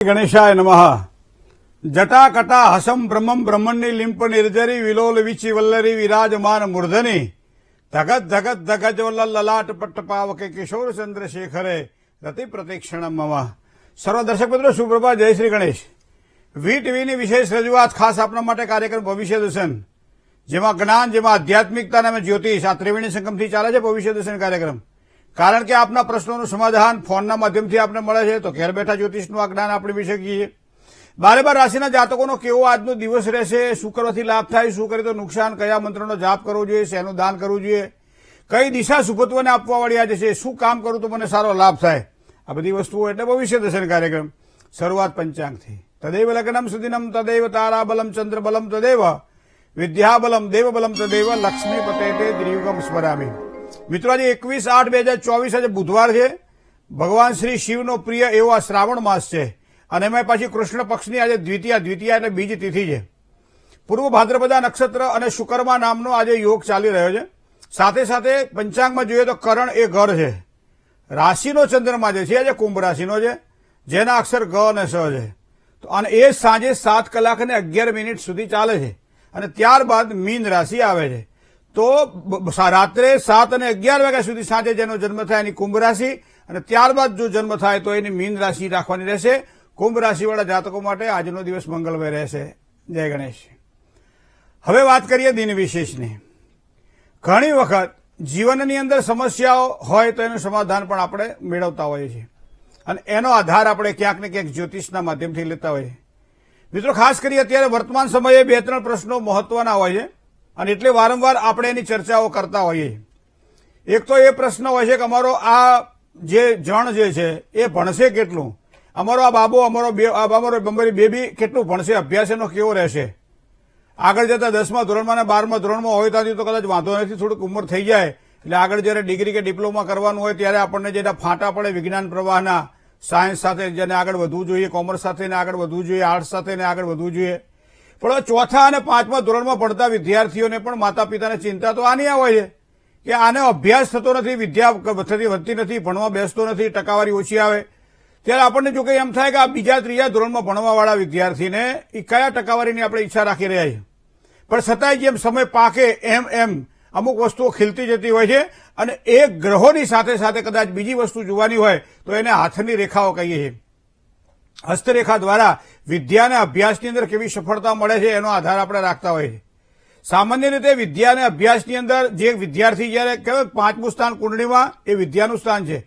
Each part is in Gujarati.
ગણેશાય નમઃ. જટાકટા હસમ બ્રહ્મમ બ્રહ્મણની લિંપ નિર્જરી વિલોલ વિચી વલ્લરી વિરાજમાન મૂર્ધની ધગત ધગત ધગજ વલ્લ લલાટ પટ્ટ પાવકે કિશોર ચંદ્રશેખરે રતિ પ્રતિક્ષણમ મમ. સર્વ દર્શક મિત્રો સુપ્રભાત, જય શ્રી ગણેશ. વીટીવીની વિશેષ રજૂઆત, ખાસ આપણા માટે કાર્યક્રમ ભવિષ્ય દર્શન, જેમાં જ્ઞાન, જેમાં આધ્યાત્મિકતા અને જ્યોતિષ, આ ત્રિવેણી સંગમથી ચાલે છે ભવિષ્ય દર્શન કાર્યક્રમ. કારણ કે આપના પ્રશ્નોનું સમાધાન ફોનના માધ્યમથી આપને મળે છે, તો ઘેર બેઠા જ્યોતિષનું આ જ્ઞાન આપણે મેળવી શકીએ. 12 રાશિના જાતકોનો કેવો આજનો દિવસ રહેશે, શું કરવાથી લાભ થાય, શું કરે તો નુકસાન, કયા મંત્રનો જાપ કરવો જોઈએ, શેનું દાન કરવું જોઈએ, કઈ દિશા સુપત્વને આપવાવાળી આજે છે, શું કામ કરું તો મને સારો લાભ થાય, આ બધી વસ્તુઓ એટલે ભવિષ્ય દર્શન કાર્યક્રમ. શરૂઆત પંચાંગથી. તદૈવ લગ્નમ સુદિનમ તદૈવ તારાબલમ ચંદ્રબલમ તદૈવ વિદ્યાબલમ દેવબલમ તદૈવ લક્ષ્મીપતે તે દ્રિયુગમ સ્મરામી. મિત્રો, આજે 21/8/2024 આજે બુધવાર છે. ભગવાન શ્રી શિવનો પ્રિય એવો આ શ્રાવણ માસ છે અને એમાં પાછી કૃષ્ણ પક્ષની આજે દ્વિતીયા એટલે બીજ તિથિ છે. પૂર્વ ભાદ્રપદા નક્ષત્ર અને શુકરમા નામનો આજે યોગ ચાલી રહ્યો છે. સાથે સાથે પંચાંગમાં જોઈએ તો કરણ એ ઘર છે. રાશિનો ચંદ્રમા જે છે આજે કુંભ રાશિનો છે, જેના અક્ષર ગ અને સ છે. તો અને એ સાંજે 7:11 સુધી ચાલે છે અને ત્યારબાદ મીન રાશિ આવે છે. તો રાત્રે 7:11 સુધી સાંજે જેનો જન્મ થાય એની કુંભ રાશિ, અને ત્યારબાદ જો જન્મ થાય તો એની મીન રાશિ રાખવાની રહેશે. કુંભ રાશિવાળા જાતકો માટે આજનો દિવસ મંગલમય રહેશે. જય ગણેશ. હવે વાત કરીએ દિન વિશેષની. ઘણી વખત જીવનની અંદર સમસ્યાઓ હોય તો એનું સમાધાન પણ આપણે મેળવતા હોઈએ છીએ અને એનો આધાર આપણે ક્યાંક ને ક્યાંક જ્યોતિષના માધ્યમથી લેતા હોઈએ. મિત્રો, ખાસ કરી અત્યારે વર્તમાન સમયે 2-3 પ્રશ્નો મહત્વના હોય છે અને એટલે વારંવાર આપણે એની ચર્ચાઓ કરતા હોઈએ. એક તો એ પ્રશ્ન હોય છે કે અમારો આ જે જણ જે છે એ ભણશે કેટલું, અમારો આ બાબો, અમારો બેબી કેટલું ભણશે, અભ્યાસ એનો કેવો રહેશે, આગળ જતા 10મા ધોરણમાં અને 12મા ધોરણમાં હોય ત્યાંથી તો કદાચ વાંધો નથી, થોડીક ઉંમર થઈ જાય એટલે આગળ જયારે ડિગ્રી કે ડિપ્લોમા કરવાનું હોય ત્યારે આપણને જેના ફાંટા પડે વિજ્ઞાન પ્રવાહના, સાયન્સ સાથે જેને આગળ વધવું જોઈએ, કોમર્સ સાથે આગળ વધવું જોઈએ, આર્ટ્સ સાથે આગળ વધવું જોઈએ. પણ 4થા અને 5મા ધોરણમાં ભણતા વિદ્યાર્થીઓને પણ માતા પિતાને ચિંતા તો આની હોય છે કે આને અભ્યાસ થતો નથી, વિદ્યા વધતી નથી, ભણવા બેસતો નથી, ટકાવારી ઓછી આવે. ત્યારે આપણને જો કંઈ એમ થાય કે આ 2-3 ધોરણમાં ભણવાવાળા વિદ્યાર્થીને એ કયા ટકાવારીની આપણે ઈચ્છા રાખી રહ્યા છીએ. પણ છતાંય જેમ સમય પાકે એમ અમુક વસ્તુઓ ખીલતી જતી હોય છે અને એ ગ્રહોની સાથે સાથે કદાચ બીજી વસ્તુ જોવાની હોય તો એને હાથની રેખાઓ કહીએ છીએ. હસ્તરેખા દ્વારા વિદ્યા અને અભ્યાસની અંદર કેવી સફળતા મળે છે એનો આધાર આપણે રાખતા હોઈએ છીએ. સામાન્ય રીતે વિદ્યા અને અભ્યાસની અંદર જે વિદ્યાર્થી જયારે કહેવાય 5મું સ્થાન કુંડળીમાં એ વિદ્યાનું સ્થાન છે,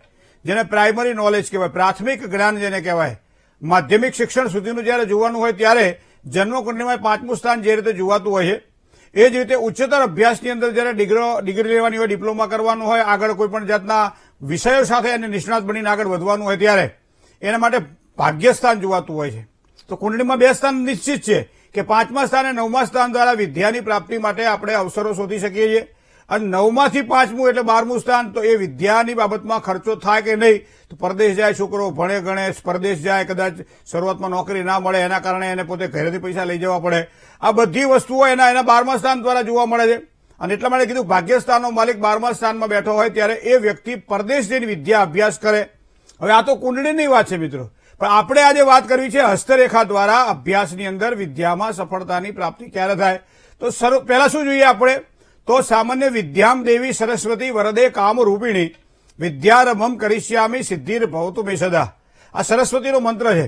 જેને પ્રાઇમરી નોલેજ કહેવાય, પ્રાથમિક જ્ઞાન જેને કહેવાય. માધ્યમિક શિક્ષણ સુધીનું જયારે જોવાનું હોય ત્યારે જન્મ કુંડળીમાં 5મું સ્થાન જે રીતે જોવાતું હોય છે, એ જ રીતે ઉચ્ચતર અભ્યાસની અંદર જયારે ડિગ્રી લેવાની હોય, ડિપ્લોમા કરવાનું હોય, આગળ કોઈ પણ જાતના વિષયો સાથે એને નિષ્ણાત બનીને આગળ વધવાનું હોય ત્યારે એના માટે ભાગ્યસ્થાન જોવાતું હોય છે. તો કુંડળીમાં 2 સ્થાન નિશ્ચિત છે કે 5મા સ્થાન અને 9મા સ્થાન દ્વારા વિદ્યાની પ્રાપ્તિ માટે આપણે અવસરો શોધી શકીએ છીએ. અને 9માંથી 5મું એટલે 12મું સ્થાન, તો એ વિદ્યાની બાબતમાં ખર્ચો થાય કે નહીં, તો પરદેશ જાય છોકરો, ભણે ગણે, પરદેશ જાય, કદાચ શરૂઆતમાં નોકરી ના મળે એના કારણે એને પોતે ઘરેથી પૈસા લઈ જવા પડે. આ બધી વસ્તુઓ એના 12મા સ્થાન દ્વારા જોવા મળે છે. અને એટલા માટે કીધું ભાગ્યસ્થાનનો માલિક 12મા સ્થાનમાં બેઠો હોય ત્યારે એ વ્યક્તિ પરદેશ જઈને વિદ્યા અભ્યાસ કરે. હવે આ તો કુંડળીની વાત છે મિત્રો, પણ આપણે આજે વાત કરવી છે હસ્તરેખા દ્વારા અભ્યાસની અંદર વિદ્યામાં સફળતાની પ્રાપ્તિ ક્યારે થાય. તો પહેલા શું જોઈએ આપણે, તો સામાન્ય વિદ્યામ દેવી સરસ્વતી વરદે કામ રૂપિણી વિદ્યારંભમ કરીશ્યામી સિદ્ધિર ભવતુ મે સદા. આ સરસ્વતીનો મંત્ર છે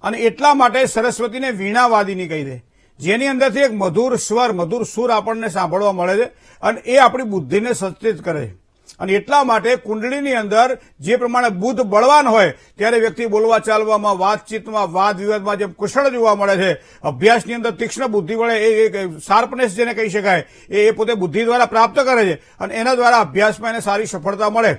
અને એટલા માટે સરસ્વતીને વીણાવાદિની કહી દે, જેની અંદરથી એક મધુર સ્વર, મધુર સુર આપણને સાંભળવા મળે છે અને એ આપણી બુદ્ધિને સચેત કરે છે. અને એટલા માટે કુંડળીની અંદર જે પ્રમાણે બુધ બળવાન હોય ત્યારે વ્યક્તિ બોલવા ચાલવામાં, વાતચીતમાં, વાદ વિવાદમાં જેમ કુશળ જોવા મળે છે, અભ્યાસની અંદર તીક્ષ્ણ બુદ્ધિ વડે એ શાર્પનેસ જેને કહી શકાય એ પોતે બુદ્ધિ દ્વારા પ્રાપ્ત કરે છે અને એના દ્વારા અભ્યાસમાં એને સારી સફળતા મળે.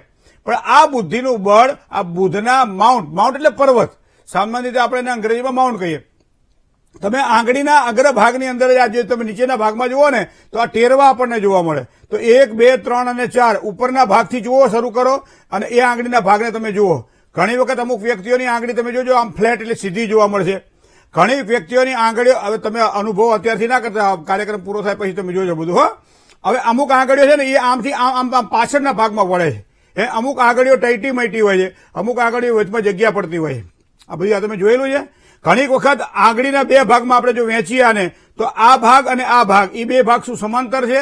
પણ આ બુદ્ધિનું બળ આ બુધના માઉન્ટ એટલે પર્વત, સામાન્ય રીતે આપણે એને અંગ્રેજીમાં માઉન્ટ કહીએ. તમે આંગળીના અગ્રભાગની અંદર જે તમે નીચેના ભાગમાં જુઓ ને તો આ ટેરવા આપણને જોવા મળે. તો 1, 2, 3 અને 4 ઉપરના ભાગથી જુઓ, શરૂ કરો અને એ આંગળીના ભાગને તમે જુઓ. ઘણી વખત અમુક વ્યક્તિઓની આંગળી તમે જોજો આમ ફ્લેટ એટલે સીધી જોવા મળશે. ઘણી વ્યક્તિઓની આંગળીઓ, હવે તમે અનુભવ અત્યારથી ના કરતા, કાર્યક્રમ પૂરો થાય પછી તમે જોજો બધું. હવે અમુક આંગળીઓ છે ને એ આમથી આમ પાછળના ભાગમાં વળે છે. એ અમુક આંગળીઓ ટાઈટી માઈટી હોય છે, અમુક આંગળીઓ વચમાં જગ્યા પડતી હોય છે. આ બધું આ તમે જોયેલું છે. ઘણી વખત આંગળીના બે ભાગમાં આપણે જો વેચીએ આને તો આ ભાગ અને આ ભાગ એ બે ભાગ શું સમાંતર છે?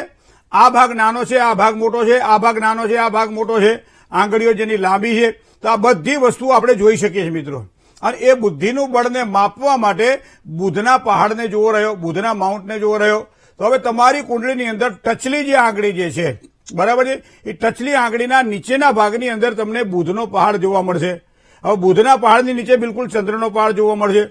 આ ભાગ નાનો છે, આ ભાગ મોટો છે, આ ભાગ નાનો છે, આ ભાગ મોટો છે, આંગળીઓ જેની લાંબી છે. તો આ બધી વસ્તુઓ આપણે જોઈ શકીએ છીએ મિત્રો. અને એ બુદ્ધિનું બળને માપવા માટે બુધના પહાડને જોવો રહ્યો, બુધના માઉન્ટને જોવો રહ્યો. તો હવે તમારી કુંડળીની અંદર ટચલી જે આંગળી જે છે, બરાબર છે, એ ટચલી આંગળીના નીચેના ભાગની અંદર તમને બુધનો પહાડ જોવા મળશે. હવે બુધના પહાડની નીચે બિલકુલ ચંદ્રનો પહાડ જોવા મળશે.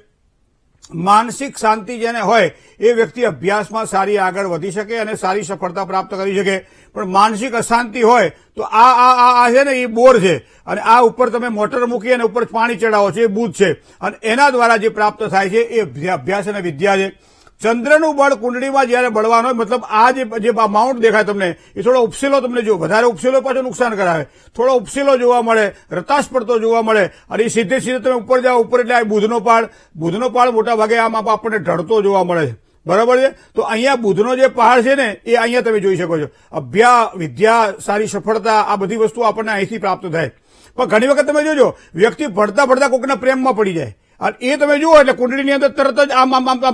માનસિક શાંતિ જેને હોય એ વ્યક્તિ અભ્યાસમાં સારી આગળ વધી શકે અને સારી સફળતા પ્રાપ્ત કરી શકે. પણ માનસિક અશાંતિ હોય તો આ છે ને એ બોર છે, અને આ ઉપર તમે મોટર મૂકી અને ઉપર પાણી ચડાવો છો, એ બુધ છે, અને એના દ્વારા જે પ્રાપ્ત થાય છે એ અભ્યાસ અને વિદ્યા છે. ચંદ્રનું બળ કુંડળીમાં જયારે બળવાનું હોય, મતલબ આ જે માઉન્ટ દેખાય તમને એ થોડો ઉપસેલો તમને જો, વધારે ઉપસેલો પાછો નુકસાન કરાવે, થોડો ઉપસેલો જોવા મળે, રતાશ પડતો જોવા મળે, અને એ સીધે તમે ઉપર જાઓ, ઉપર એટલે આ બુધનો પહાડ મોટા ભાગે આમ આપણને ઢળતો જોવા મળે છે, બરાબર છે. તો અહીંયા બુધનો જે પહાડ છે ને એ અહીંયા તમે જોઈ શકો છો. અભ્યાસ, વિદ્યા, સારી સફળતા, આ બધી વસ્તુઓ આપણને અહીંથી પ્રાપ્ત થાય. પણ ઘણી વખત તમે જોજો વ્યક્તિ ભણતા કોઈકના પ્રેમમાં પડી જાય, અને એ તમે જુઓ એટલે કુંડળીની અંદર તરત જ આમ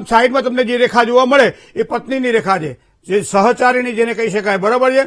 સાઈડમાં તમને જે રેખા જોવા મળે એ પત્નીની રેખા છે, જે સહચારીની જેને કહી શકાય, બરાબર છે,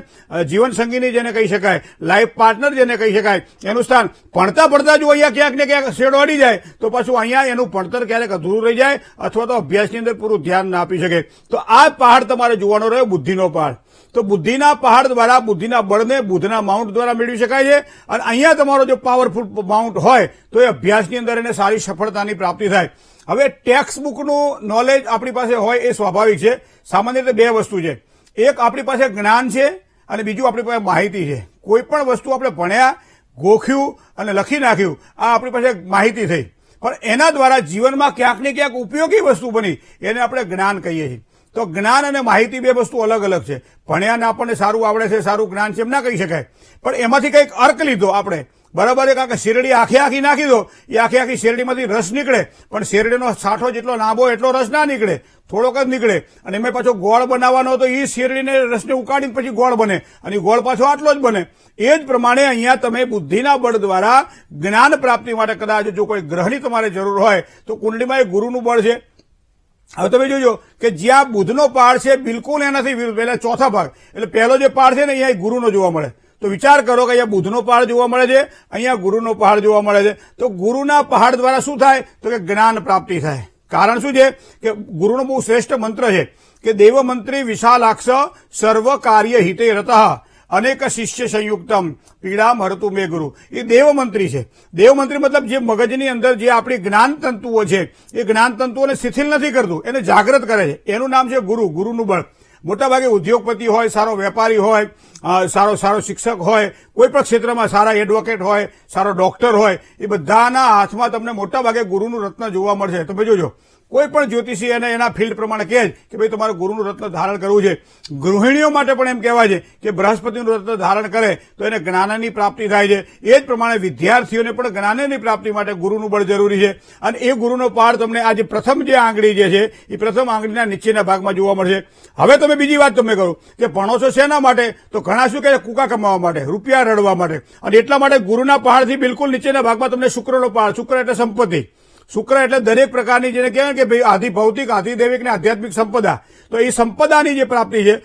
જીવન સંગીની જેને કહી શકાય, લાઈફ પાર્ટનર જેને કહી શકાય, એનું સ્થાન. ભણતા જો અહીંયા ક્યાંક ને ક્યાંક શેડો અડી જાય તો પાછું અહીંયા એનું ભણતર ક્યારેક અધૂરું રહી જાય, અથવા તો અભ્યાસની અંદર પૂરું ધ્યાન ના આપી શકે. તો આ પહાડ તમારે જોવાનો રહ્યો, બુદ્ધિનો પહાડ. તો બુદ્ધિના પહાડ દ્વારા બુદ્ધિના બળને બુધના માઉન્ટ દ્વારા મેળવી શકાય છે. અને અહીંયા તમારો જો પાવરફુલ માઉન્ટ હોય તો એ અભ્યાસની અંદર એને સારી સફળતાની પ્રાપ્તિ થાય. હવે ટેક્સ્ટ બુકનું નોલેજ આપણી પાસે હોય એ સ્વાભાવિક છે. સામાન્ય રીતે બે વસ્તુ છે, એક આપણી પાસે જ્ઞાન છે અને બીજું આપણી પાસે માહિતી છે. કોઈ પણ વસ્તુ આપણે ભણ્યા, ગોખ્યું અને લખી નાખ્યું, આ આપણી પાસે માહિતી થઈ, પણ એના દ્વારા જીવનમાં ક્યાંક ને ક્યાંક ઉપયોગી વસ્તુ બની, એને આપણે જ્ઞાન કહીએ છીએ. તો જ્ઞાન અને માહિતી બે વસ્તુ અલગ અલગ છે. ભણ્યાને આપણને સારું આવડે છે, સારું જ્ઞાન છે એમ ના કહી શકાય, પણ એમાંથી કંઈક અર્ક લીધો આપણે, બરાબર છે, કારણ કે શેરડી આખી નાખી દો, એ આખી શેરડીમાંથી રસ નીકળે, પણ શેરડીનો સાઠો જેટલો લાંબો એટલો રસ ના નીકળે, થોડોક જ નીકળે. અને એમાં પાછો ગોળ બનાવવાનો તો એ શેરડીને રસને ઉકાળીને પછી ગોળ બને, અને ગોળ પાછો આટલો જ બને. એ જ પ્રમાણે અહીંયા તમે બુદ્ધિના બળ દ્વારા જ્ઞાન પ્રાપ્તિ માટે કદાચ જો કોઈ ગ્રહની તમારે જરૂર હોય તો કુંડળીમાં એ ગુરુનું બળ છે. હવે તમે જોજો કે જ્યાં બુધનો પહાડ છે બિલકુલ એનાથી વિરુદ્ધ, પહેલા ચોથા ભાગ એટલે પહેલો જે પહાડ છે ને અહીંયા ગુરુનો જોવા મળે. તો વિચાર કરો કે અહીંયા બુધનો પહાડ જોવા મળે છે, અહીંયા ગુરુનો પહાડ જોવા મળે છે. તો ગુરુના પહાડ દ્વારા શું થાય તો કે જ્ઞાન પ્રાપ્તિ થાય. કારણ શું છે કે ગુરુનો બહુ શ્રેષ્ઠ મંત્ર છે કે દેવમંત્રી વિશાલાક્ષ સર્વ કાર્ય હિતે રતઃ અનેક શિષ્ય સંયુક્તમ પીડામ હરતું મે ગુરુ. એ દેવમંત્રી છે. દેવમંત્રી મતલબ જે મગજની અંદર જે આપણી જ્ઞાન તંતુઓ છે એ જ્ઞાન તંતુઓને શિથિલ નથી કરતું, એને જાગૃત કરે છે. એનું નામ છે ગુરુનું બળ. મોટાભાગે ઉદ્યોગપતિ હોય, સારો વેપારી હોય, સારો શિક્ષક હોય, કોઈ પણ ક્ષેત્રમાં સારા એડવોકેટ હોય, સારો ડોક્ટર હોય, એ બધાના હાથમાં તમને મોટાભાગે ગુરુનું રત્ન જોવા મળશે. તમે જોજો કોઈ પણ જ્યોતિષી એને એના ફિલ્ડ પ્રમાણે કહે કે ભાઈ તમારે ગુરુનું રત્ન ધારણ કરવું છે. ગૃહિણીઓ માટે પણ એમ કહેવાય છે કે બૃહસ્પતિનું રત્ન ધારણ કરે તો એને જ્ઞાનની પ્રાપ્તિ થાય છે. એ જ પ્રમાણે વિદ્યાર્થીઓને પણ જ્ઞાનની પ્રાપ્તિ માટે ગુરુનું બળ જરૂરી છે. અને એ ગુરુનો પહાડ તમને આજે પ્રથમ જે આંગળી જે છે એ પ્રથમ આંગળીના નીચેના ભાગમાં જોવા મળશે. હવે તમે બીજી વાત તમે કહો કે ભણો છો શેના માટે, તો ઘણા શું કહે કુકા કમાવા માટે, રૂપિયા રડવા માટે. અને એટલા માટે ગુરુના પહાડથી બિલકુલ નીચેના ભાગમાં તમને શુક્રનો પહાડ, શુક્ર એટલે સંપત્તિ, શુક્ર એટલે દરેક પ્રકારની જેને કહેવાય કે ભાઈ આધિ ભૌતિક, આધિ દૈવિક ને આધ્યાત્મિક સંપદા. તો એ સંપદાની જે પ્રાપ્તિ છે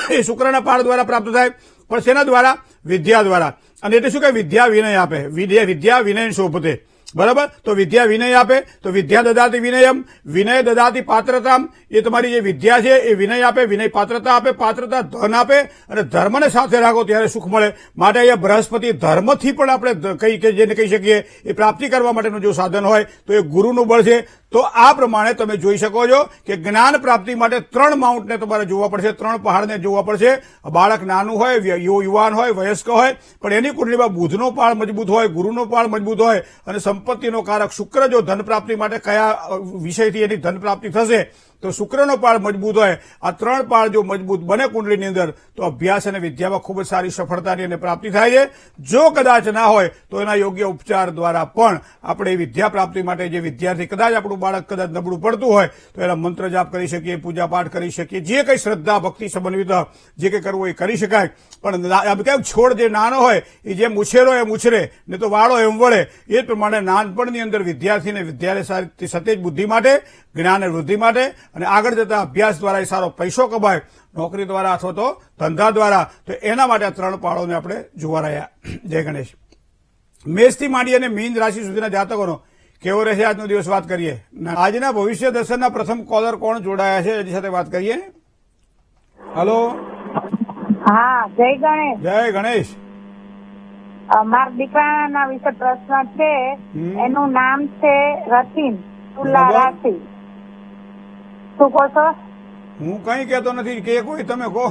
એ શુક્રના પહાડ દ્વારા પ્રાપ્ત થાય. પણ શેના દ્વારા? વિદ્યા દ્વારા. અને એટલે શું કે વિદ્યા વિનય આપે, વિદ્યા વિનય શોભતે, બરાબર. તો વિદ્યા વિનય આપે તો વિદ્યા દદાતિ વિનયમ, વિનય દદાતિ પાત્રતામ. એ તમારી જે વિદ્યા છે એ વિનય આપે, વિનય પાત્રતા આપે, પાત્રતા ધન આપે, અને ધર્મને સાથે રાખો ત્યારે સુખ મળે. માટે અહીંયા બૃહસ્પતિ ધર્મથી પણ આપણે જેને કહી શકીએ એ પ્રાપ્તિ કરવા માટેનું જો સાધન હોય તો એ ગુરુનું બળ છે. તો આ પ્રમાણે તમે જોઈ શકો છો કે જ્ઞાન પ્રાપ્તિ માટે 3 માઉન્ટને તમારે જોવા પડશે, 3 પહાડને જોવા પડશે. બાળક નાનું હોય, યુવાન હોય, વયસ્ક હોય, પણ એની કુંડળીમાં બુધનો પહાડ મજબૂત હોય, ગુરુનો પહાડ મજબૂત હોય, અને સંપત્તિનો કારક શુક્ર જો ધન પ્રાપ્તિ માટે કયા વિષયથી એની ધન પ્રાપ્તિ થશે તો શુક્રનો પાળ મજબૂત હોય, આ 3 પાળ જો મજબૂત બને કુંડળીની અંદર તો અભ્યાસ અને વિદ્યામાં ખૂબ જ સારી સફળતાની અને પ્રાપ્તિ થાય છે. જો કદાચ ના હોય તો એના યોગ્ય ઉપચાર દ્વારા પણ આપણે વિદ્યા પ્રાપ્તિ માટે જે વિદ્યાર્થી કદાચ આપણું બાળક કદાચ નબળું પડતું હોય તો એના મંત્ર જાપ કરી શકીએ, પૂજાપાઠ કરી શકીએ, જે કંઈ શ્રદ્ધા ભક્તિ સંબંધિત જે કંઈ કરવું એ કરી શકાય. પણ કેમ છોડ જે નાનો હોય એ જેમ ઉછેરો એમ ઉછરે ને તો વાળો એમ વળે, એ જ પ્રમાણે નાનપણની અંદર વિદ્યાર્થીને વિદ્યાર્થી સતેજ બુદ્ધિ માટે, જ્ઞાન વૃદ્ધિ માટે અને આગળ જતા અભ્યાસ દ્વારા એ સારો પૈસો કમાય, નોકરી દ્વારા અથવા તો ધંધા દ્વારા, તો એના માટે આ 3 પાળોને આપણે જોવા રહ્યા. જય ગણેશ. મેષથી માંડી અને મીન રાશિ સુધીના જાતકોનો કેવો રહેશે આજનો દિવસ વાત કરીએ. આજના ભવિષ્ય દર્શનના પ્રથમ કોલર કોણ જોડાયા છે એની સાથે વાત કરીએ. હલો. હા, જય ગણેશ. જય ગણેશ. મારા દીકરાના વિશે પ્રશ્ન છે. એનું નામ છે રતીન, તુલા રાશિ. શું કહો છો? હું કઈ કહેતો નથી, કે કોઈ તમે કહો.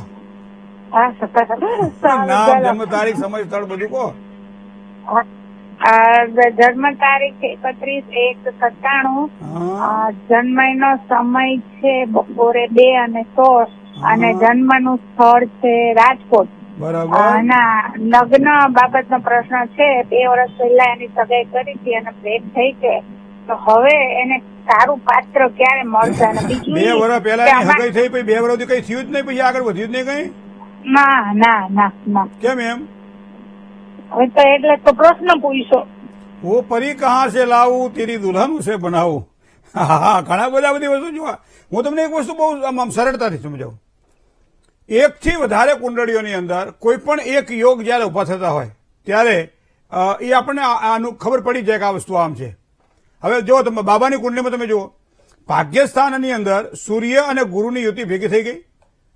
સારું, નામ, જન્મ તારીખ, સમય, સ્થળ બધું કહો. જન્મ તારીખ 31/1/97. જન્મનો સમય છે બપોરે 2:16 અને જન્મનું સ્થળ છે રાજકોટ. બરાબર. અને લગ્ન બાબતનો પ્રશ્ન છે. 2 વર્ષ પહેલા એની સગાઈ કરી હતી અને બ્રેક થઈ છે, તો હવે એને સારું પાત્ર ક્યારે મળશે? અને બીજું 2 વર્ષ પહેલા એની સગાઈ થઈ, પછી 2 વર્ષથી કઈ થયું જ નહીં, પછી આગળ વધ્યું જ નહીં કઈ? ના ના ના ના. કેમ એમ? હવે તો એટલે તો પ્રશ્ન પૂછ્યો. वो परी कहाँ से लाऊं तेरी दुल्हन उसे बनाऊं. હા, ઘણા બધા બધી વસ્તુ જોવા. હું તમને એક વસ્તુ બહુ આમ સરળતાથી સમજાવું. 1 થી વધારે કુંડળીઓની અંદર કોઈ પણ એક યોગ જયારે ઉભા થતા હોય ત્યારે એ આપણને આનું ખબર પડી જાય કે આ વસ્તુ આમ છે. હવે જો તમે બાબાની કુંડળીમાં તમે જુઓ, ભાગ્યસ્થાનની અંદર સૂર્ય અને ગુરુની યુતિ ભેગી થઈ ગઈ.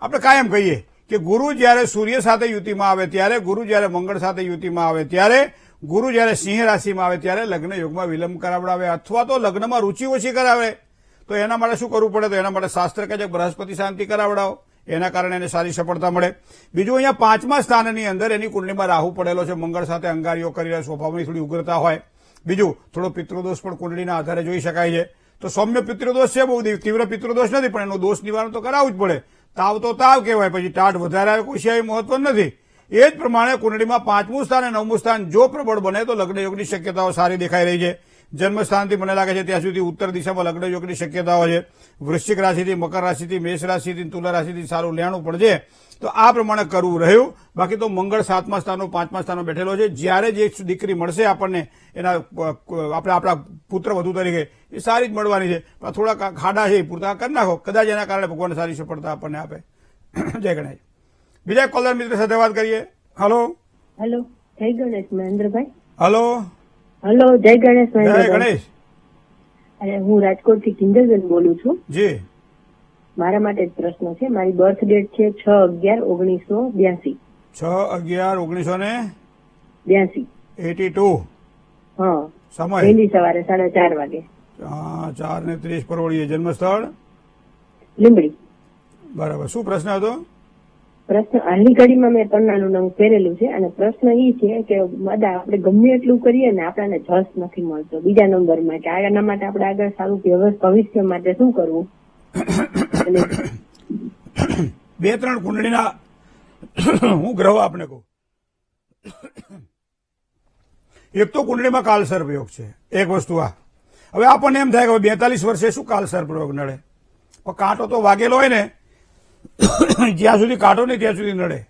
આપણે કાયમ કહીએ કે ગુરુ જયારે સૂર્ય સાથે યુતિમાં આવે ત્યારે, ગુરુ જયારે મંગળ સાથે યુતિમાં આવે ત્યારે, ગુરુ જયારે સિંહ રાશિમાં આવે ત્યારે લગ્ન યોગમાં વિલંબ કરાવડાવે અથવા તો લગ્નમાં રૂચિ ઓછી કરાવે. તો એના માટે શું કરવું પડે? તો એના માટે શાસ્ત્ર કહે છે બૃહસ્પતિ શાંતિ કરાવડાવો, એના કારણે એને સારી સફળતા મળે. બીજું, અહીંયા 5મા સ્થાનની અંદર એની કુંડળીમાં રાહુ પડેલો છે, મંગળ સાથે અંગારીઓ કરી રહ્યા, સ્વભાવની થોડી ઉગ્રતા હોય. બીજું, થોડો પિતૃદોષ પણ કુંડળીના આધારે જોઈ શકાય છે. તો સૌમ્ય પિતૃદોષ છે, બહુ તીવ્ર પિતૃદોષ નથી, પણ એનું દોષ નિવારણ તો કરાવવું જ પડે. તાવ તો તાવ કહેવાય, પછી ટાઢ વધારે આવે કોઈ છે મહત્વ નથી. એ જ પ્રમાણે કુંડળીમાં 5મું સ્થાન અને 9મું સ્થાન જો પ્રબળ બને તો લગ્ન યોગની શક્યતાઓ સારી દેખાઈ રહી છે. જન્મસ્થાનથી મને લાગે છે ત્યાં સુધી ઉત્તર દિશામાં લગ્ન યોગની શક્યતાઓ છે. વૃશ્ચિક રાશિથી, મકર રાશિથી, મેષ રાશિથી, તુલા રાશિથી સારું લેણું પડશે. તો આ પ્રમાણે કરવું રહ્યું. બાકી તો મંગળ 7મા સ્થાનો 5મા સ્થાનો બેઠેલો છે. જ્યારે જે દીકરી મળશે આપણને એના આપણા પુત્ર વધુ તરીકે એ સારી જ મળવાની છે. પણ થોડા ખાડા છે એ પૂરતા કરી નાખો, કદાચ એના કારણે ભગવાન સારી સફળતા આપણને આપે. જય ગણેશ. બીજા કોલર મિત્ર સાથે વાત કરીએ. હલો. હેલો, જય ગણેશ મહેન્દ્રભાઈ. હલો. હલો, જય ગણેશ જય મહેન્દ્રભાઈ. ગણેશ. અરે હું રાજકોટ થી કિંજલબેન બોલું છું. જી. મારા માટે જ પ્રશ્ન છે. મારી બર્થ ડેટ છે 6/11/1982. 6/11/1982. 82. હા. સમય વહેલી સવારે 4:30 વાગે. 4:30 પરવળીએ. જન્મસ્થળ લીંબડી. બરાબર. શું પ્રશ્ન હતો? પ્રશ્ન, હાલની ઘડીમાં મેં પરણાનું નંગ પહેરેલું છે અને પ્રશ્ન એ છે કે દાદા આપણે ગમે એટલું કરીએ ને આપણને જસ નથી મળતો. બીજા નંબરમાં કે આના માટે આપણે આગળ સારું ભવિષ્ય માટે શું કરવું? 2-3 કુંડળીના હું ગ્રહ આપને કહું. એક તો કુંડળીમાં કાલસર્પ યોગ છે, એક વસ્તુ આ. હવે આપણને એમ થાય કે 42 વર્ષે શું કાલસર્પ યોગ નડે? પણ કાંટો તો વાગેલો હોય ને, જ્યાં સુધી કાંટો નહીં ત્યાં સુધી નડે.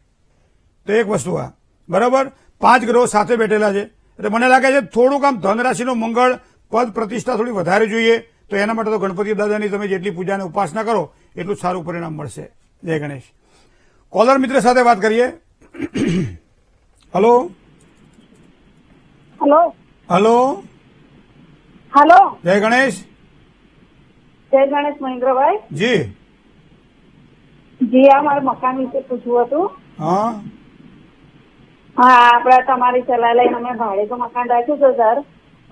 તો એક વસ્તુ આ. બરાબર. 5 ગ્રહો સાથે બેઠેલા છે એટલે મને લાગે છે થોડુંક આમ ધન રાશિનો મંગળ પદ પ્રતિષ્ઠા થોડી વધારે જોઈએ. તો એના માટે તો ગણપતિ દાદાની તમે જેટલી પૂજા અને ઉપાસના કરો એટલું સારું પરિણામ મળશે. જય ગણેશ. કોલર મિત્ર સાથે વાત કરીએ. હલો. હલો. હલો. હલો, જય ગણેશ. જય ગણેશ મહેન્દ્રભાઈ. જી. જી, આ મારે મકાન વિશે પૂછવું હતું. હા. હા, આપડે તમારી સલાહ લઈને અમે ભાડે તો મકાન રાખ્યું છે સર,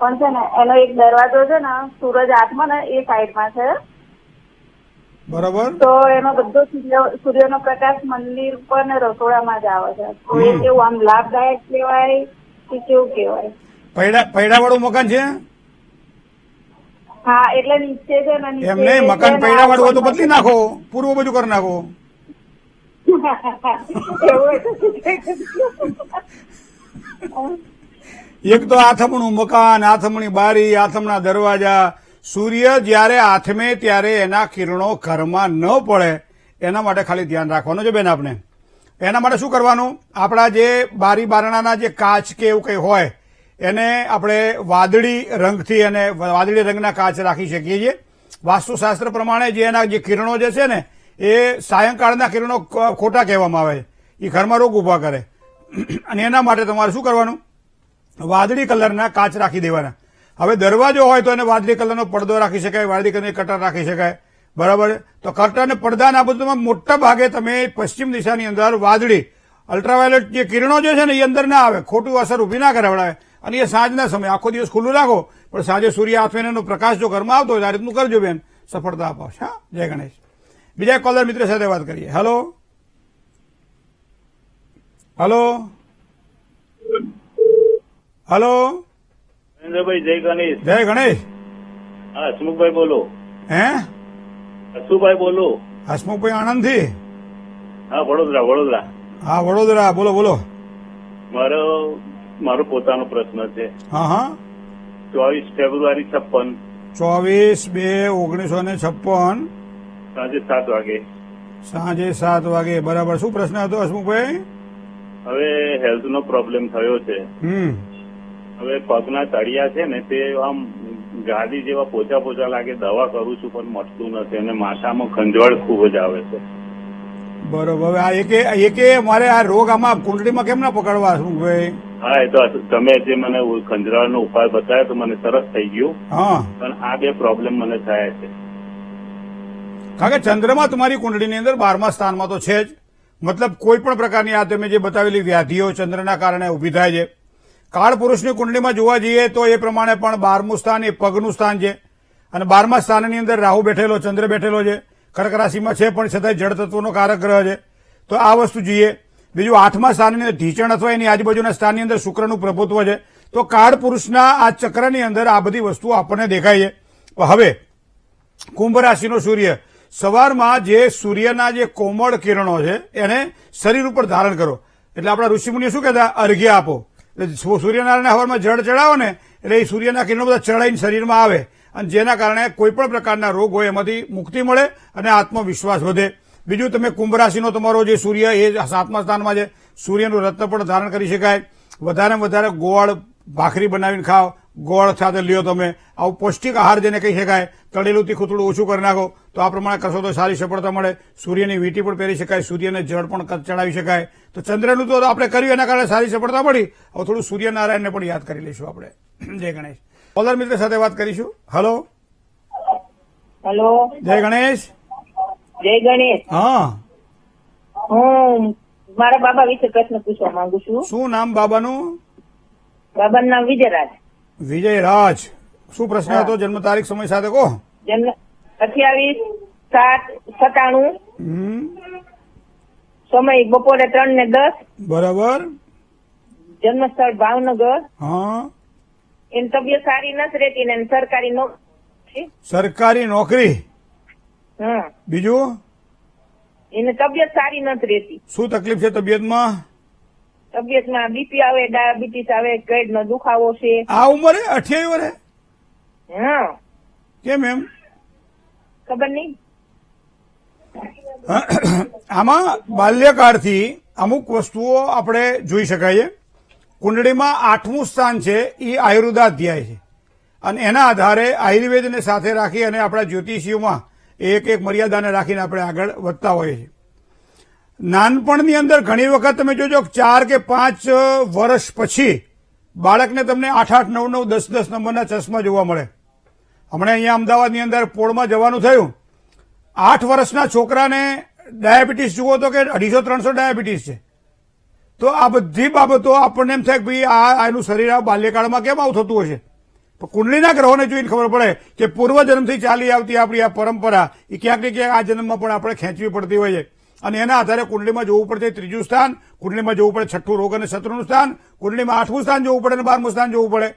પણ છે ને એનો એક દરવાજો છે ને સૂરજ આઠમાં ને એ સાઈડમાં છે. બરાબર. તો એનો બધો સૂર્યનો પ્રકાશ મંદિર પર ને રસોડામાં જ આવે છે. તો એ કેવું આમ લાભદાયક કહેવાય કે કેવું કહેવાય? પૈડા વાળું મકાન છે? હા એટલે નીચે છે ને નીચે એમ નહીં, મકાન છે ને પૈડા વાળું હોય તો બદલી નાખો, પૂર્વ બાજુ કરી નાખો. એવું હોય તો એક તો આથમણું મકાન, આથમણી બારી, આથમણા દરવાજા. સૂર્ય જ્યારે આથમે ત્યારે એના કિરણો ઘરમાં ન પડે એના માટે ખાલી ધ્યાન રાખવાનું છે બેન આપણે. એના માટે શું કરવાનું, આપણા જે બારી બારણાના જે કાચ કે એવું કંઈ હોય એને આપણે વાદળી રંગથી અને વાદળી રંગના કાચ રાખી શકીએ છીએ. વાસ્તુશાસ્ત્ર પ્રમાણે જે એના જે કિરણો જે છે ને એ સાયંકાળના કિરણો ખોટા કહેવામાં આવે છે, એ ઘરમાં રોગ ઉભા કરે. અને એના માટે તમારે શું કરવાનું, વાદળી કલરના કાચ રાખી દેવાના. હવે દરવાજો હોય તો એને વાદળી કલરનો પડદો રાખી શકાય, વાદળી કલરની કટર રાખી શકાય, બરાબર. તો કટર અને પડદા આ બધું મોટા ભાગે તમે પશ્ચિમ દિશાની અંદર વાદળી અલ્ટ્રાવાયોલેટ જે કિરણો જે છે ને એ અંદર ના આવે, ખોટું અસર ઉભી ના કરાવડાવે. અને એ સાંજના સમયે આખો દિવસ ખુલ્લું રાખો, પણ સાંજે સૂર્ય આથમેનો પ્રકાશ જો ઘરમાં આવતો હોય આ રીતનું કરજો બેન, સફળતા અપાવશે. હા, જય ગણેશ. બીજા કોલર મિત્ર સાથે વાત કરીએ. Hello hello hello. નરેન્દ્રભાઈ જય ગણેશ. જય ગણેશ. હા હસમુખભાઈ બોલો. હે હસુભાઈ બોલો. હસમુખભાઈ આણંદથી? હા વડોદરા. હા વડોદરા, બોલો બોલો. મારો પોતાનો પ્રશ્ન છે. હા હા. 24 ફેબ્રુઆરી 56 24/2/1956 સાંજે 7 વાગે. સાંજે 7 વાગે, બરાબર. શું પ્રશ્ન હતો હસમુખભાઈ? હવે હેલ્થનો પ્રોબ્લેમ થયો છે. હવે પગના તળિયા છે ને તે આમ ગાદી જેવા પોચા લાગે, દવા કરું છું પણ મટતું નથી અને માથામાં ખંજવાળ ખૂબ જ આવે છે. બરોબર. હવે આ એકે મારે આ રોગ આમાં કુંડળીમાં કેમ ના પકડવા હસમુખભાઈ? હા એ તો તમે જે મને ખંજવાળનો ઉપાય બતાવ્યો તો મને સરસ થઈ ગયું, હા, પણ આ બે પ્રોબ્લેમ મને થયા છે. કારણ કે ચંદ્રમાં તમારી કુંડળીની અંદર 12મા સ્થાનમાં તો છે જ. મતલબ કોઈ પણ પ્રકારની આ તમે જે બતાવેલી વ્યાધિઓ ચંદ્રના કારણે ઉભી થાય છે. કાળ પુરુષની કુંડળીમાં જોવા જઈએ તો એ પ્રમાણે પણ 12મું સ્થાન એ પગનું સ્થાન છે, અને 12મા સ્થાનની અંદર રાહુ બેઠેલો, ચંદ્ર બેઠેલો છે, કર્ક રાશિમાં છે પણ છતાંય જળ તત્વનો કારક ગ્રહ છે. તો આ વસ્તુ જોઈએ. બીજું 8મા સ્થાનની અંદર ઢીચણ અથવા એની આજુબાજુના સ્થાનની અંદર શુક્રનું પ્રભુત્વ છે. તો કાળ પુરુષના આ ચક્રની અંદર આ બધી વસ્તુઓ આપણને દેખાય છે. હવે કુંભ રાશિનો સૂર્ય સવારમાં જે સૂર્યના જે કોમળ કિરણો છે એને શરીર ઉપર ધારણ કરો. એટલે આપણા ઋષિમુનિઓ શું કહેતા, અર્ઘ્ય આપો. એટલે સૂર્યનારાયણના હવારમાં જળ ચડાવો ને એટલે એ સૂર્યના કિરણો બધા ચડાઈને શરીરમાં આવે, અને જેના કારણે કોઈ પણ પ્રકારના રોગ હોય એમાંથી મુક્તિ મળે અને આત્મવિશ્વાસ વધે. બીજું, તમે કુંભ રાશિનો તમારો જે સૂર્ય એ 7મા સ્થાનમાં છે, સૂર્યનું રત્ન પણ ધારણ કરી શકાય. વધારેમાં વધારે ગોળ ભાખરી બનાવીને ખાઓ, ગોળ સાથે લ્યો તમે. આવું પૌષ્ટિક આહાર જેને કહી શકાય. તળેલું તીખું થોડું ઓછું કરી નાખો તો આ પ્રમાણે કરશો તો સારી સફળતા મળે. સૂર્યની વીંટી પણ પહેરી શકાય, સૂર્યને જળ પણ ચડાવી શકાય. તો ચંદ્રનું તો આપણે કર્યું એના કારણે સારી સફળતા મળી. હવે થોડું સૂર્યનારાયણને પણ યાદ કરી લઈશું આપણે. જય ગણેશ. કોલર મિત્ર સાથે વાત કરીશું. Hello hello. જય ગણેશ. જય ગણેશ. હા, હું મારા બાબા વિશે પ્રશ્ન પૂછવા માંગુ છું. શું નામ બાબાનું? બાબાનું નામ વિજયરાજ. વિજયરાજ. શું પ્રશ્ન હતો? જન્મ તારીખ સમય સાથે કહો. જન્મ 28/7/97. સમય બપોરે 3:10. બરાબર. જન્મ સ્થળ ભાવનગર. હા. એની તબિયત સારી નથી રહેતી ને એની સરકારી નોકરી. સરકારી નોકરી. હા. બીજું? એની તબિયત સારી નથી રહેતી. શું તકલીફ છે તબિયતમાં? તબિયતમાં બીપી આવે, ડાયાબિટીસ આવે, પેટનો દુખાવો છે. આ ઉંમરે 28 વર્ષે? હા. કેમ એમ? ખબર નહીં. આમાં બાલ્યકાળથી અમુક વસ્તુઓ આપણે જોઈ શકાય છે. કુંડળીમાં 8મું સ્થાન છે એ આયુર્વેદાધ્યાય છે, અને એના આધારે આયુર્વેદને સાથે રાખી અને આપણા જ્યોતિષીઓમાં એક મર્યાદાને રાખીને આપણે આગળ વધતા હોઈએ છીએ. નાનપણની અંદર ઘણી વખત તમે જોજો 4 કે 5 વર્ષ પછી બાળકને તમને 8-8, 9-9, 10-10 નંબરના ચશ્મા જોવા મળે. હમણાં અહીંયા અમદાવાદની અંદર પોળમાં જવાનું થયું, 8 વર્ષના છોકરાને ડાયાબિટીસ જુઓ તો કે 250-300 ડાયાબિટીસ છે. તો આ બધી બાબતો આપણને એમ થાય કે ભાઈ આ એનું શરીર આ બાલ્યકાળમાં કેમ આવું થતું હશે. પણ કુંડળીના ગ્રહોને જોઈને ખબર પડે કે પૂર્વજન્મથી ચાલી આવતી આપણી આ પરંપરા એ ક્યાંક ને ક્યાંક આ જન્મમાં પણ આપણે ખેંચવી પડતી હોય છે. અને એના આધારે કુંડળીમાં જોવું પડશે 3જું સ્થાન, કુંડળીમાં જોવું પડે 6ઠું રોગ અને શત્રુનું સ્થાન, કુંડળીમાં 8મું સ્થાન જોવું પડે અને 12મું સ્થાન જોવું પડે.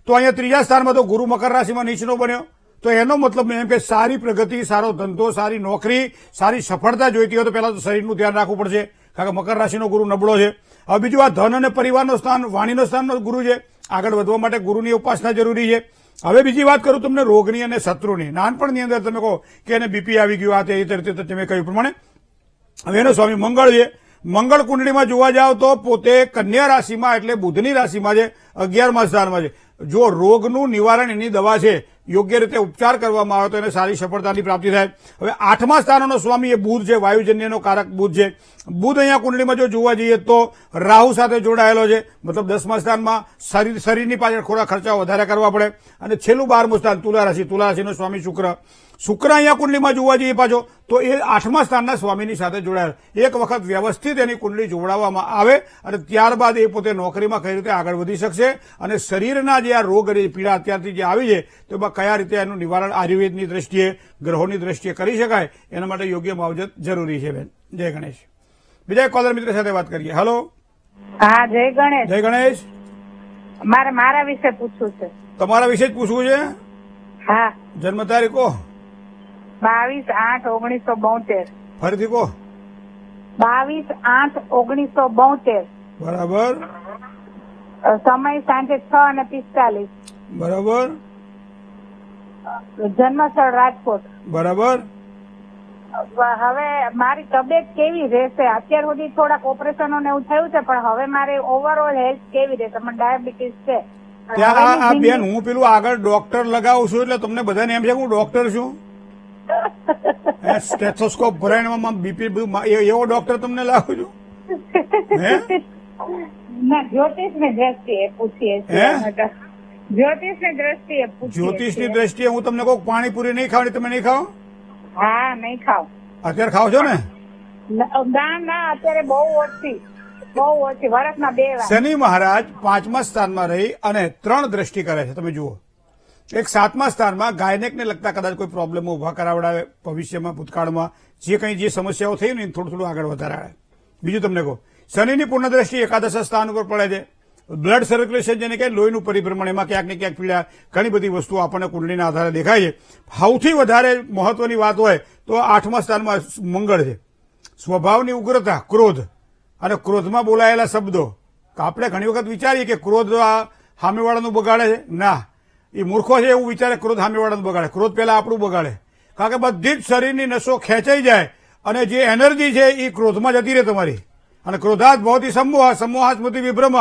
તો અહીંયા 3જા સ્થાનમાં તો ગુરુ મકર રાશિમાં નીચનો બન્યો, તો એનો મતલબ એમ કે સારી પ્રગતિ, સારો ધંધો, સારી નોકરી, સારી સફળતા જોઈતી હોય તો પહેલા તો શરીરનું ધ્યાન રાખવું પડશે, કારણ કે મકર રાશિનો ગુરુ નબળો છે. હવે બીજું આ ધન અને પરિવારનો સ્થાન, વાણીનો સ્થાનનો ગુરુ છે. આગળ વધવા માટે ગુરુની ઉપાસના જરૂરી છે. હવે બીજી વાત કરું તમને રોગની અને શત્રુની. નાનપણની અંદર તમે કહો કે એને બીપી આવી ગયું, આ તે રીતે તમે કહ્યું પ્રમાણે હવે એનો સ્વામી મંગળ છે. મંગળ કુંડળીમાં જોવા જાવ તો પોતે કન્યા રાશિમાં એટલે બુધની રાશિમાં છે, 11મા સ્થાનમાં છે. જો રોગનું નિવારણ એની દવા છે, યોગ્ય રીતે ઉપચાર કરવામાં આવે તો એને સારી સફળતાની પ્રાપ્તિ થાય. હવે 8મા સ્થાનનો સ્વામી એ બુધ છે, વાયુજન્યનો કારક બુધ છે. બુધ અહીંયા કુંડળીમાં જો જોવા જઈએ તો રાહુ સાથે જોડાયેલો છે, મતલબ 10મા સ્થાનમાં શરીરની પાછળ થોડા ખર્ચા વધારે કરવા પડે. અને છેલ્લું 12મું સ્થાન તુલા રાશિનો સ્વામી શુક્ર અહીંયા કુંડળીમાં જોવા જઈએ પાછો તો એ 8મા સ્થાનના સ્વામીની સાથે જોડાયેલ. એક વખત વ્યવસ્થિત એની કુંડળી જોડાવવામાં આવે અને ત્યારબાદ એ પોતે નોકરીમાં કઈ રીતે આગળ વધી શકશે અને શરીરના જે આ રોગ અને પીડા અત્યારથી જે આવી છે તો એમાં કયા રીતે એનું નિવારણ આયુર્વેદની દ્રષ્ટિએ, ગ્રહોની દ્રષ્ટિએ કરી શકાય એના માટે યોગ્ય માવજત જરૂરી છે. બેન જય ગણેશ. બીજા એક કોલર મિત્ર સાથે વાત કરીએ. હેલો. હા, જય ગણેશ. જય ગણેશ. મારા વિશે પૂછવું છે. તમારા વિશે જ પૂછવું છે? હા. જન્મ તારીખ કહો. 22/8/1972. ફરીથી કહો. 22/8/1972. બરાબર. સમય સાંજે 6:45. બરાબર. જન્મસ્થળ રાજકોટ. બરાબર. હવે મારી તબિયત કેવી રહેશે? અત્યાર સુધી થોડાક ઓપરેશનો ને એવું થયું છે, પણ હવે મારી ઓવરઓલ હેલ્થ કેવી રહેશે? મને ડાયાબિટીસ છે. ત્યાં આ બેન હું પેલું આગળ ડોક્ટર લગાવું છું એટલે તમને બધાને એમ છે કે હું ડોક્ટર છું. સ્ટેથોસ્કોપ ભરાયણમાં બીપી એવો ડોક્ટર તમને લાવું છું? ના, જ્યોતિષની દ્રષ્ટિએ પૂછીએ છીએ. જ્યોતિષની દ્રષ્ટિએ પૂછીએ. જ્યોતિષની દ્રષ્ટિએ હું તમને કહું પાણીપુરી નહીં ખાવાની, તમે નહીં ખાઓ? હા, નહીં ખાવ. અત્યારે ખાવ છો ને? ના, અત્યારે બહુ ઓછી. વર્ષમાં 2 વાર. શનિ મહારાજ 5મા સ્થાનમાં રહી અને 3 દ્રષ્ટિ કરે છે. તમે જુઓ, એક 7મા સ્થાનમાં ગાયનેકને લગતા કદાચ કોઈ પ્રોબ્લેમ ઉભા કરાવડાવે ભવિષ્યમાં, ભૂતકાળમાં જે સમસ્યાઓ થઈ ને થોડું આગળ વધારે. બીજું તમને કહું, શનિની પૂર્ણ દ્રષ્ટિ એકાદશ સ્થાન ઉપર પડે છે. બ્લડ સર્ક્યુલેશન જેને કહે, લોહીનું પરિભ્રમણ, એમાં ક્યાંક ને ક્યાંક પીડા, ઘણી બધી વસ્તુઓ આપણને કુંડળીના આધારે દેખાય છે. સૌથી વધારે મહત્વની વાત હોય તો 8મા સ્થાનમાં મંગળ છે. સ્વભાવની ઉગ્રતા, ક્રોધ અને ક્રોધમાં બોલાયેલા શબ્દો. આપણે ઘણી વખત વિચારીએ કે ક્રોધ સામેવાળાનું બગાડે છે. ના, એ મૂર્ખો છે એવું વિચારે ક્રોધ સામેવાળાનું બગાડે. ક્રોધ પહેલા આપણું બગાડે, કારણ કે બધી જ શરીરની નસો ખેંચાઈ જાય અને જે એનર્જી છે એ ક્રોધમાં જતી રહે તમારી. અને ક્રોધાત ભવતી સમોહ, સમોહાત સ્મૃતિ વિભ્રમ.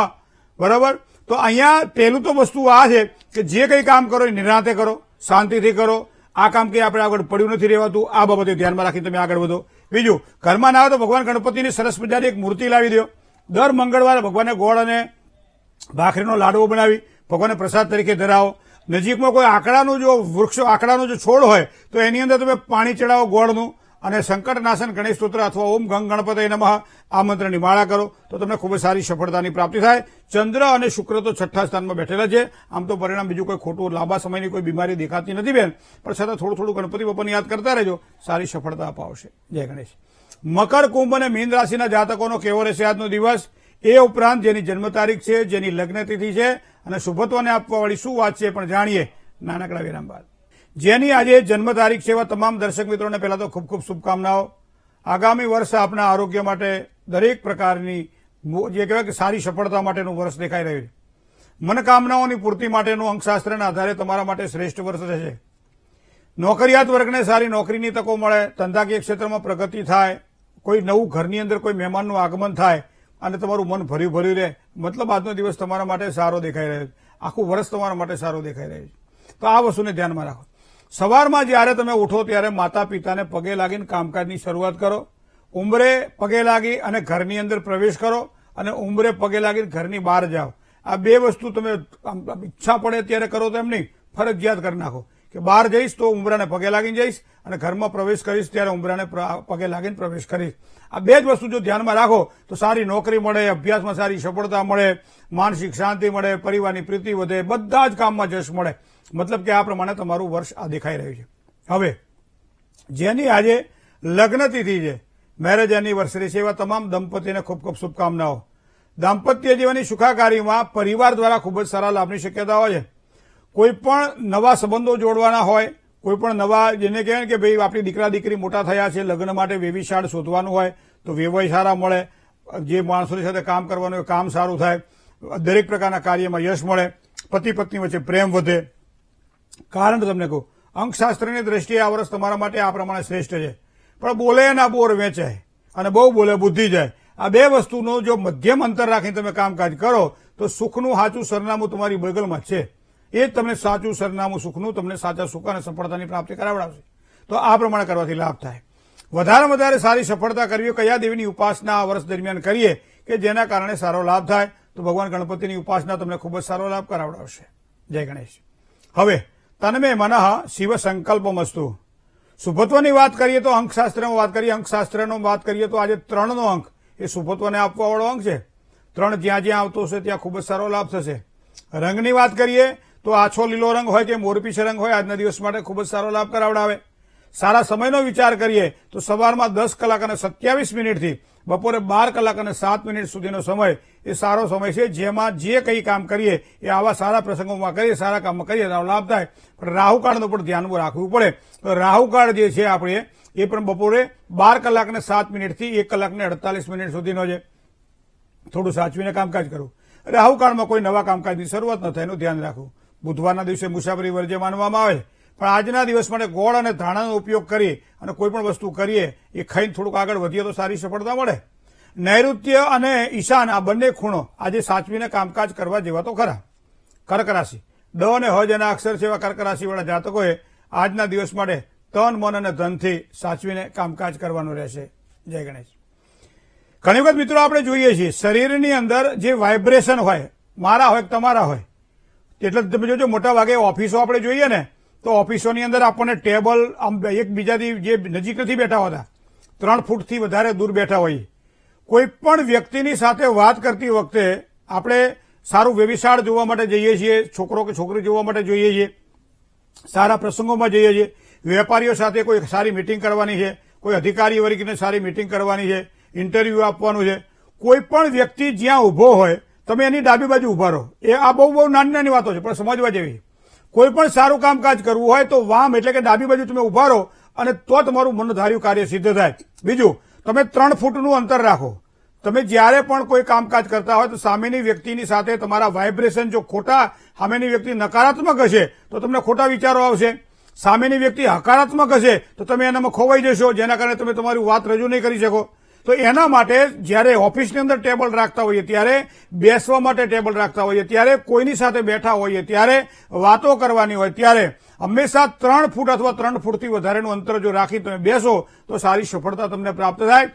બરાબર. તો અહીંયા પહેલું તો વસ્તુ આ છે કે જે કંઈ કામ કરો એ નિરાંતે કરો, શાંતિથી કરો. આ કામ કંઈ આપણે આગળ પડ્યું નથી રહેવાતું, આ બાબતે ધ્યાનમાં રાખીને તમે આગળ વધો. બીજું, ઘરમાં ના આવે તો ભગવાન ગણપતિની સરસ મજાની એક મૂર્તિ લાવી દો. દર મંગળવારે ભગવાનને ગોળ અને ભાખરીનો લાડવો બનાવી ભગવાનને પ્રસાદ તરીકે ધરાવો. નજીકમાં કોઈ આકડાનું જો વૃક્ષો, આકડાનો જો છોડ હોય તો એની અંદર તમે પાણી ચડાવો ગોળનું અને સંકટનાશન ગણેશ સ્તોત્ર અથવા ઓમ ગંગ ગણપતય નમઃ આ મંત્રની માળા કરો તો તમને ખૂબ જ સારી સફળતાની પ્રાપ્તિ થાય. ચંદ્ર અને શુક્ર તો 6ઠ્ઠા સ્થાનમાં બેઠેલા છે. આમ તો પરિણામ બીજું કોઈ ખોટું લાંબા સમયની કોઈ બીમારી દેખાતી નથી બેન, પણ છતાં થોડું ગણપતિ બાપાને યાદ કરતા રહેજો, સારી સફળતા અપાવશે. જય ગણેશ. મકર, કુંભ અને મીન રાશિના જાતકોનો કેવો રહેશે આજનો દિવસ? એ ઉપરાંત જેની જન્મ તારીખ છે, જેની લગ્ન તિથિ છે અને શુભત્વને આપવાવાળી શું વાત છે પણ જાણીએ નાનકડા વિરામ બાદ. જેની આજે જન્મ તારીખ છે એવા તમામ દર્શક મિત્રોને પહેલા તો ખૂબ ખૂબ શુભકામનાઓ. આગામી વર્ષ આપના આરોગ્ય માટે દરેક પ્રકારની જે કહેવાય કે સારી સફળતા માટેનું વર્ષ દેખાઈ રહ્યું છે. મનકામનાઓની પૂર્તિ માટેનું અંકશાસ્ત્રના આધારે તમારા માટે શ્રેષ્ઠ વર્ષ રહેશે. નોકરિયાત વર્ગને સારી નોકરીની તકો મળે, ધંધાકીય ક્ષેત્રમાં પ્રગતિ થાય, કોઈ નવું ઘરની અંદર કોઈ મહેમાનનું આગમન થાય અને તમારું મન ભર્યું રહે. મતલબ આજનો દિવસ તમારા માટે સારો દેખાઈ રહ્યો છે. આખું વર્ષ તમારા માટે સારું દેખાઈ રહ્યું છે. તો આ વસ્તુને ધ્યાનમાં રાખો. સવારમાં જ્યારે તમે ઉઠો ત્યારે માતા પિતાને પગે લાગીને કામકાજની શરૂઆત કરો. ઉંબરે પગે લાગી અને ઘરની અંદર પ્રવેશ કરો અને ઉંબરે પગે લાગીને ઘરની બહાર જાઓ. આ 2 વસ્તુ તમે ઈચ્છા પડે ત્યારે કરો તો એમ નહીં, ફરજિયાત કરી નાખો કે બહાર જઈશ તો ઉંબરાને પગે લાગીને જઈશ અને ઘરમાં પ્રવેશ કરીશ ત્યારે ઉંબરાને પગે લાગીને પ્રવેશ કરીશ. આ 2 જ વસ્તુ જો ધ્યાનમાં રાખો તો સારી નોકરી મળે, અભ્યાસમાં સારી સફળતા મળે, માનસિક શાંતિ મળે, પરિવારની પ્રીતિ વધે, બધા જ કામમાં જશ મળે. મતલબ કે આ પ્રમાણે તમારું વર્ષ આ દેખાઈ રહ્યું છે. હવે જેની આજે લગ્ન તિથિ છે, મેરેજ એનિવર્સરી છે, એવા તમામ દંપતીને ખૂબ ખૂબ શુભકામનાઓ. દાંપત્ય જીવનની સુખાકારીમાં પરિવાર દ્વારા ખૂબ જ સારા લાભની શક્યતા હોય છે. કોઈ પણ નવા સંબંધો જોડવાના હોય, કોઈ પણ નવા જેને કહેવાય કે ભાઈ આપણી દીકરા દીકરી મોટા થયા છે, લગ્ન માટે વેવિશાળ શોધવાનું હોય તો વેવાય સારા મળે, જે માણસોની સાથે કામ કરવાનું હોય કામ સારું થાય, દરેક પ્રકારના કાર્યમાં યશ મળે, પતિ પત્ની વચ્ચે પ્રેમ વધે. કારણ તમને કહું, અંકશાસ્ત્રની દ્રષ્ટિએ આ વર્ષ તમારા માટે આ પ્રમાણે શ્રેષ્ઠ છે. પણ બોલે ના બોર વેચાય અને બહુ બોલે બુદ્ધિ જાય. આ બે વસ્તુનો જો મધ્યમ અંતર રાખીને તમે કામકાજ કરો તો સુખનું સાચું સરનામું તમારી બગલમાં છે. એ જ તમને સાચું સરનામું સુખનું તમને સાચા સુખ અને સફળતાની પ્રાપ્તિ કરાવડાવશે. તો આ પ્રમાણે કરવાથી લાભ થાય. વધારે વધારે સારી સફળતા કરવી, કયા દેવીની ઉપાસના આ વર્ષ દરમિયાન કરીએ કે જેના કારણે સારો લાભ થાય, તો ભગવાન ગણપતિની ઉપાસના તમને ખૂબ જ સારો લાભ કરાવડાવશે. જય ગણેશ. હવે તન્મે મનઃ શિવ સંકલ્પમસ્તુ. શુભત્વની વાત કરીએ તો અંકશાસ્ત્રમાં વાત કરીએ, અંકશાસ્ત્રનો વાત કરીએ તો આજે 3નો અંક એ શુભત્વને આપવાવાળો અંક છે. 3 જ્યાં જ્યાં આવતો હશે ત્યાં ખૂબ જ સારો લાભ થશે. રંગની વાત કરીએ તો આછો લીલો રંગ હોય કે મોરપીછ રંગ હોય આજના દિવસ માટે ખૂબ જ સારો લાભ કરાવડાવે. સારા સમયનો વિચાર કરીએ તો સવારમાં 10 કલાક અને 27 મિનિટથી બપોરે 12 કલાક અને 7 મિનિટ સુધીનો સમય એ સારો સમય છે, જેમાં જે કંઈ કામ કરીએ એ આવા સારા પ્રસંગોમાં કરીએ, સારા કામમાં કરીએ તો લાભ થાય. પણ રાહુકાળનું પણ ધ્યાન રાખવું પડે. તો રાહુકાળ જે છે આપણે એ પણ બપોરે 12 કલાક અને 7 મિનિટથી 1 કલાક અને 48 મિનિટ સુધીનો છે. થોડું સાચવીને કામકાજ કરવું. રાહુકાળમાં કોઈ નવા કામકાજની શરૂઆત ન થાય એનું ધ્યાન રાખવું. બુધવારના દિવસે મુસાફરી વર્જ્ય માનવામાં આવે, પણ આજના દિવસ માટે ગોળ અને ધાણાનો ઉપયોગ કરી અને કોઈ પણ વસ્તુ કરીએ એ ખાઈને થોડુંક આગળ વધીએ તો સારી સફળતા મળે. નૈઋત્ય અને ઈશાન આ બંને ખૂણો આજે સાચવીને કામકાજ કરવા જેવા તો ખરા. કર્ક રાશિ ડ અને હ જેના અક્ષર છે એવા કર્ક રાશિવાળા જાતકોએ આજના દિવસ માટે તન મન અને ધનથી સાચવીને કામકાજ કરવાનું રહેશે. જય ગણેશ. ઘણી વખત મિત્રો આપણે જોઈએ છીએ શરીરની અંદર જે વાઇબ્રેશન હોય, મારા હોય તમારા હોય, એટલે તમે જોજો મોટા ભાગે ઓફિસો આપણે જોઈએ ને તો ઓફિસોની અંદર આપણને ટેબલ આમ એકબીજાથી જે નજીક નથી બેઠા હોતા, 3 ફૂટથી વધારે દૂર બેઠા હોઈએ. કોઈ પણ વ્યક્તિની સાથે વાત કરતી વખતે આપણે સારું વ્યવિશાળ જોવા માટે જઈએ છીએ, છોકરો કે છોકરી જોવા માટે જોઈએ છીએ, સારા પ્રસંગોમાં જઈએ છીએ, વેપારીઓ સાથે કોઈ સારી મિટિંગ કરવાની છે, કોઈ અધિકારી વર્ગને સારી મિટિંગ કરવાની છે, ઇન્ટરવ્યુ આપવાનું છે. કોઈ પણ વ્યક્તિ જ્યાં ઉભો હોય તમે એની ડાબી બાજુ ઉભા રહો. એ આ બહુ નાની નાની વાતો છે પણ સમજવા જેવી. કોઈ પણ સારું કામકાજ કરવું હોય તો વામ એટલે કે ડાબી બાજુ તમે ઉભા રહો અને તો તમારું મનધાર્યું કાર્ય સિદ્ધ થાય. બીજું, તમે 3 ફૂટનું અંતર રાખો. તમે જ્યારે પણ કોઈ કામકાજ કરતા હોય તો સામેની વ્યક્તિની સાથે તમારા વાઇબ્રેશન જો ખોટા, સામેની વ્યક્તિ નકારાત્મક હશે તો તમને ખોટા વિચારો આવશે. સામેની વ્યક્તિ હકારાત્મક હશે તો તમે એનામાં ખોવાઈ જશો, જેના કારણે તમે તમારી વાત રજૂ નહીં કરી શકો. તો એના માટે જ્યારે ઓફિસની અંદર ટેબલ રાખતા હોઈએ, ત્યારે બેસવા માટે ટેબલ રાખતા હોઈએ, ત્યારે કોઈની સાથે બેઠા હોઈએ, ત્યારે વાતો કરવાની હોય, ત્યારે હંમેશા 3 ફૂટ અથવા 3 ફૂટથી વધારેનું અંતર જો રાખી તમે બેસો તો સારી સફળતા તમને પ્રાપ્ત થાય.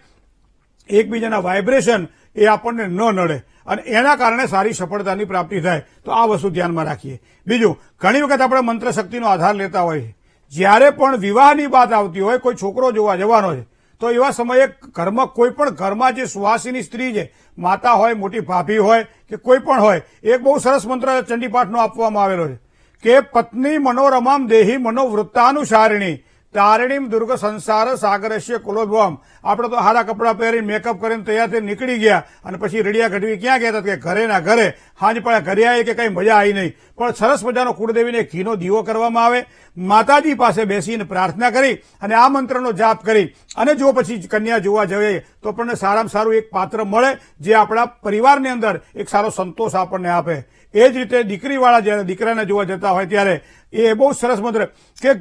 એકબીજાના વાઇબ્રેશન એ આપણને ન નડે અને એના કારણે સારી સફળતાની પ્રાપ્તિ થાય. તો આ વસ્તુ ધ્યાનમાં રાખીએ. બીજું, ઘણી વખત આપણે મંત્ર શક્તિનો આધાર લેતા હોઈએ. જ્યારે પણ વિવાહની વાત આવતી હોય, કોઈ છોકરો જોવા જવાનો છે, તો એવા સમયે ઘરમાં કોઈ પણ ઘરમાં જે સુવાસીની સ્ત્રી છે, માતા હોય, મોટી ભાભી હોય કે કોઈ પણ હોય, એક બહુ સરસ મંત્ર ચંડીપાઠનો આપવામાં આવેલો છે કે પત્ની મનોરમામ દેહી મનોવૃત્તાનુસારિણી તારિણીમ દુર્ગ સંસાર સાગરસ્ય કુલોદ્ભવમ. આપણે તો હારા કપડાં પહેરીને મેકઅપ કરીને તૈયાર થઈને નીકળી ગયા અને પછી રડિયા ઘડવી ક્યાં ગયા હતા કે ઘરે ના ઘરે. હાજ પડે ઘરે આવી કે કઈ મજા આવી નહીં, પણ સરસ મજાનો કુળદેવીને ઘીનો દીવો કરવામાં આવે, માતાજી પાસે બેસીને પ્રાર્થના કરી અને આ મંત્રનો જાપ કરી અને જો પછી કન્યા જોવા જઈએ તો આપણને સારામાં સારું એક પાત્ર મળે જે આપણા પરિવારની અંદર એક સારો સંતોષ આપણને આપે. એ જ રીતે દીકરીવાળા જયારે દીકરાને જોવા જતા હોય ત્યારે એ બહુ સરસ મંત્ર કે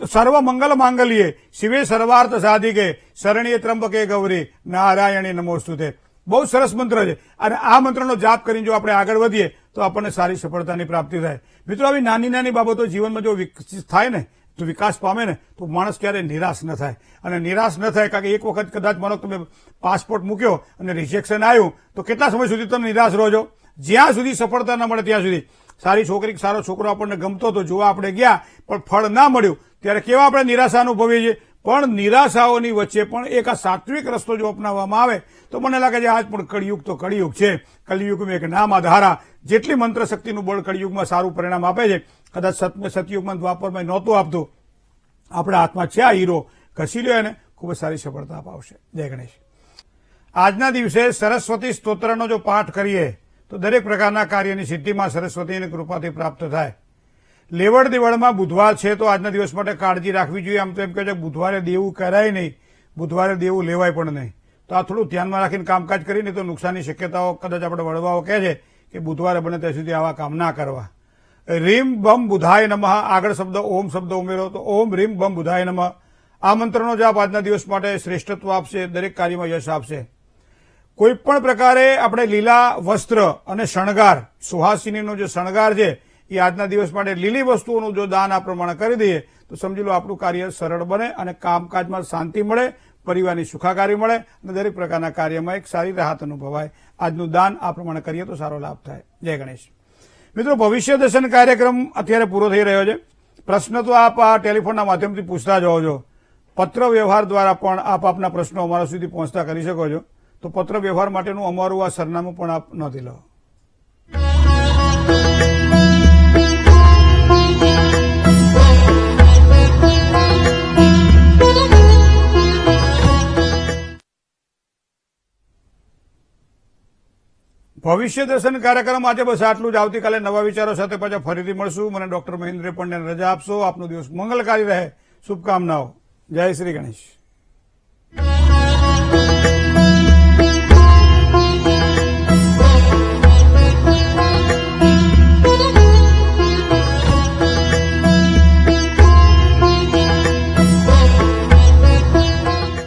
સર્વ મંગલ માંગલ્યે શિવે સર્વાર્થ સાધિકે શરણ્યે ત્રંબકે ગૌરી નારાયણી નમોસ્તુતે. બહુ સરસ મંત્ર છે અને આ મંત્રનો જાપ કરીને જો આપણે આગળ વધીએ તો આપણને સારી સફળતાની પ્રાપ્તિ થાય. મિત્રો, આવી નાની નાની બાબતો જીવનમાં જો વિકસિત થાય ને તો વિકાસ પામે ને તો માણસ ક્યારેય નિરાશ ન થાય. અને નિરાશ ન થાય કારણ કે એક વખત કદાચ માનો તમે પાસપોર્ટ મૂક્યો અને રિજેક્શન આવ્યું તો કેટલા સમય સુધી તમે નિરાશ રહો છો? જ્યાં સુધી સફળતા ન મળે ત્યાં સુધી. સારી છોકરી, સારો છોકરો આપણને ગમતો તો જોવા આપણે ગયા પણ ફળ ના મળ્યું ત્યારે કેવા આપણે નિરાશા અનુભવીએ છીએ. પણ નિરાશાઓની વચ્ચે પણ એક આ સાત્વિક રસ્તો જો અપનાવવામાં આવે તો મને લાગે છે આજ પણ કળિયુગ તો કળિયુગ છે. કલિયુગમાં એક નામ આધારા. જેટલી મંત્ર શક્તિનું બળ કળિયુગમાં સારું પરિણામ આપે છે, કદાચ સતયુગમાં દ્વાપરમાં નહોતું આપતું. આપણા હાથમાં છે આ હીરો, ઘસી લ્યો એને, ખૂબ જ સારી સફળતા અપાવશે. જય ગણેશ. આજના દિવસે સરસ્વતી સ્તોત્રનો જો પાઠ કરીએ તો દરેક પ્રકારના કાર્યની સિદ્ધિમાં સરસ્વતીની કૃપાથી પ્રાપ્ત થાય. લેવડ દેવડમાં બુધવાર છે તો આજના દિવસ માટે કાળજી રાખવી જોઈએ. આમ તો એમ કહે છે બુધવારે દેવું કરાય નહીં, બુધવારે દેવું લેવાય પણ નહીં. તો આ થોડું ધ્યાનમાં રાખીને કામકાજ કરીને તો નુકસાનની શક્યતાઓ કદાચ આપણે વડવાઓ કહે છે કે બુધવારે બને ત્યાં સુધી આવા કામ ના કરવા. રીમ બમ બુધાય નમઃ, આગળ શબ્દ ઓમ શબ્દ ઉમેરો તો ઓમ રીમ બમ બુધાય નમઃ. આ મંત્રનો જાપ આજના દિવસ માટે શ્રેષ્ઠત્વ આપશે, દરેક કાર્યમાં યશ આપશે. કોઈ પણ પ્રકારે આપણે લીલા વસ્ત્ર અને શણગાર, સુહાસિનીનો જે શણગાર છે એ આજના દિવસ માટે લીલી વસ્તુઓનું જો દાન આ પ્રમાણે કરી દઈએ તો સમજી લો આપણું કાર્ય સરળ બને અને કામકાજમાં શાંતિ મળે, પરિવારની સુખાકારી મળે અને દરેક પ્રકારના કાર્યમાં એક સારી રાહત અનુભવાય. આજનું દાન આ પ્રમાણે કરીએ તો સારો લાભ થાય. જય ગણેશ. મિત્રો, ભવિષ્ય દર્શન કાર્યક્રમ અત્યારે પૂરો થઈ રહ્યો છે. પ્રશ્ન તો આપ આ ટેલિફોનના માધ્યમથી પૂછતા જ હોવ છો. પત્ર વ્યવહાર દ્વારા પણ આપ આપના પ્રશ્નો અમારા સુધી પહોંચતા કરી શકો છો. તો પત્ર વ્યવહાર માટેનું અમારું આ સરનામું પણ આપ નોંધી લો. ભવિષ્ય દર્શન કાર્યક્રમ આજે બસ આટલું જ. આવતીકાલે નવા વિચારો સાથે પાછા ફરીથી મળશું. મને ડોક્ટર મહેન્દ્ર પંડ્યાને રજા આપશો. આપનો દિવસ મંગલકારી રહે. શુભકામનાઓ. જય શ્રી ગણેશ.